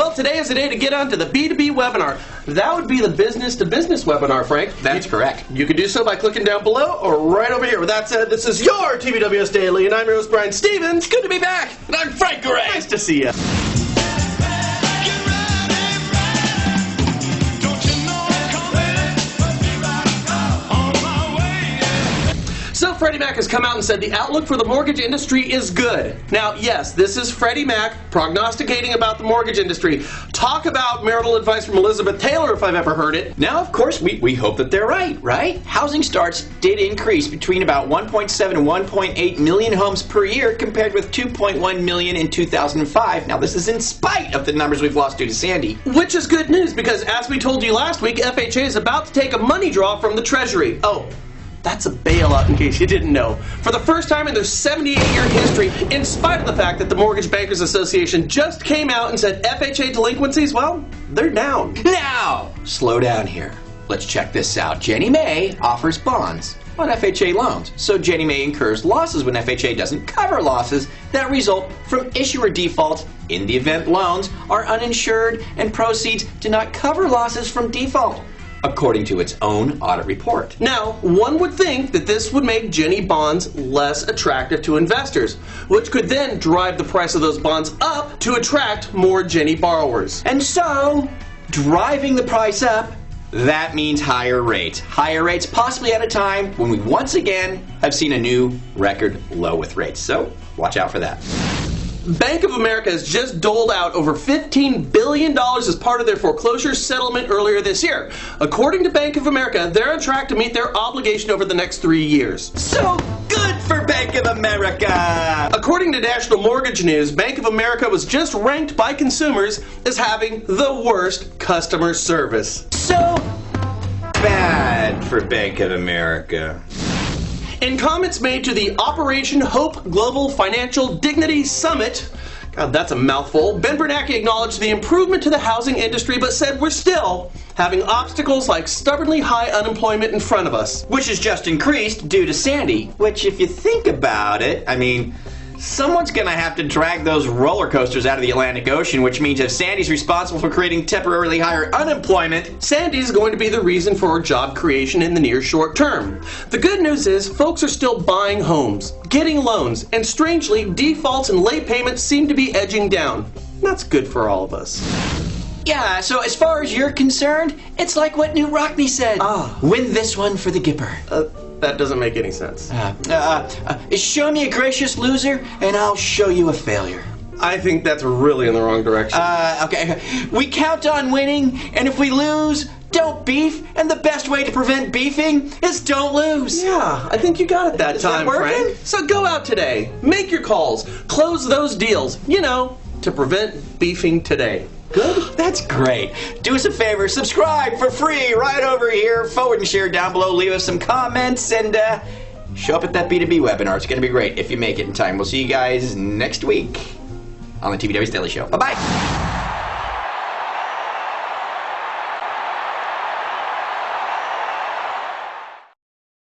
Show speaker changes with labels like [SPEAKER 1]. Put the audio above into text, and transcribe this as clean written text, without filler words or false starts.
[SPEAKER 1] Well, today is the day to get onto the B2B webinar. That would be the business-to-business webinar, Frank.
[SPEAKER 2] That's correct.
[SPEAKER 1] You can do so by clicking down below or right over here. With that said, this is your TBWS Daily, and I'm your host, Brian Stevens.
[SPEAKER 2] Good to be back. And I'm Frank Gray.
[SPEAKER 1] Nice to see you. So Freddie Mac has come out and said the outlook for the mortgage industry is good. Now, yes, this is Freddie Mac prognosticating about the mortgage industry. Talk about marital advice from Elizabeth Taylor, if I've ever heard it.
[SPEAKER 2] Now, of course, we hope that they're right? Housing starts did increase between about 1.7 and 1.8 million homes per year compared with 2.1 million in 2005. Now, this is in spite of the numbers we've lost due to Sandy.
[SPEAKER 1] Which is good news because, as we told you last week, FHA is about to take a money draw from the Treasury. Oh, that's a bailout in case you didn't know. For the first time in their 78-year history, in spite of the fact that the Mortgage Bankers Association just came out and said FHA delinquencies, well, they're down.
[SPEAKER 2] Now, slow down here. Let's check this out. Ginnie Mae offers bonds on FHA loans. So Ginnie Mae incurs losses when FHA doesn't cover losses that result from issuer defaults in the event loans are uninsured and proceeds do not cover losses from default, according to its own audit report.
[SPEAKER 1] Now, one would think that this would make Ginnie bonds less attractive to investors, which could then drive the price of those bonds up to attract more Ginnie borrowers.
[SPEAKER 2] And so, driving the price up, that means higher rates. Higher rates possibly at a time when we once again have seen a new record low with rates. So, watch out for that.
[SPEAKER 1] Bank of America has just doled out over $15 billion as part of their foreclosure settlement earlier this year. According to Bank of America, they're on track to meet their obligation over the next 3 years.
[SPEAKER 2] So good for Bank of America!
[SPEAKER 1] According to National Mortgage News, Bank of America was just ranked by consumers as having the worst customer service.
[SPEAKER 2] So bad for Bank of America.
[SPEAKER 1] In comments made to the Operation Hope Global Financial Dignity Summit, God, that's a mouthful, Ben Bernanke acknowledged the improvement to the housing industry, but said we're still having obstacles like stubbornly high unemployment in front of us.
[SPEAKER 2] Which has just increased due to Sandy, which if you think about it, I mean, someone's gonna have to drag those roller coasters out of the Atlantic Ocean, which means if Sandy's responsible for creating temporarily higher unemployment,
[SPEAKER 1] Sandy's going to be the reason for job creation in the near short term. The good news is folks are still buying homes, getting loans, and strangely, defaults and late payments seem to be edging down. That's good for all of us.
[SPEAKER 2] Yeah, so as far as you're concerned, it's like what Newt Rockney said. Win this one for the Gipper.
[SPEAKER 1] That doesn't make any sense.
[SPEAKER 2] Show me a gracious loser, and I'll show you a failure.
[SPEAKER 1] I think that's really in the wrong direction.
[SPEAKER 2] Okay. We count on winning, and if we lose, don't beef, and the best way to prevent beefing is don't lose.
[SPEAKER 1] Yeah, I think you got it that time,
[SPEAKER 2] Frank.
[SPEAKER 1] So go out today, make your calls, close those deals, you know, to prevent beefing today. Good?
[SPEAKER 2] That's great. Do us a favor, subscribe for free right over here, forward and share down below, leave us some comments, and show up at that B2B webinar. It's going to be great if you make it in time. We'll see you guys next week on the TBW's Daily Show. Bye-bye.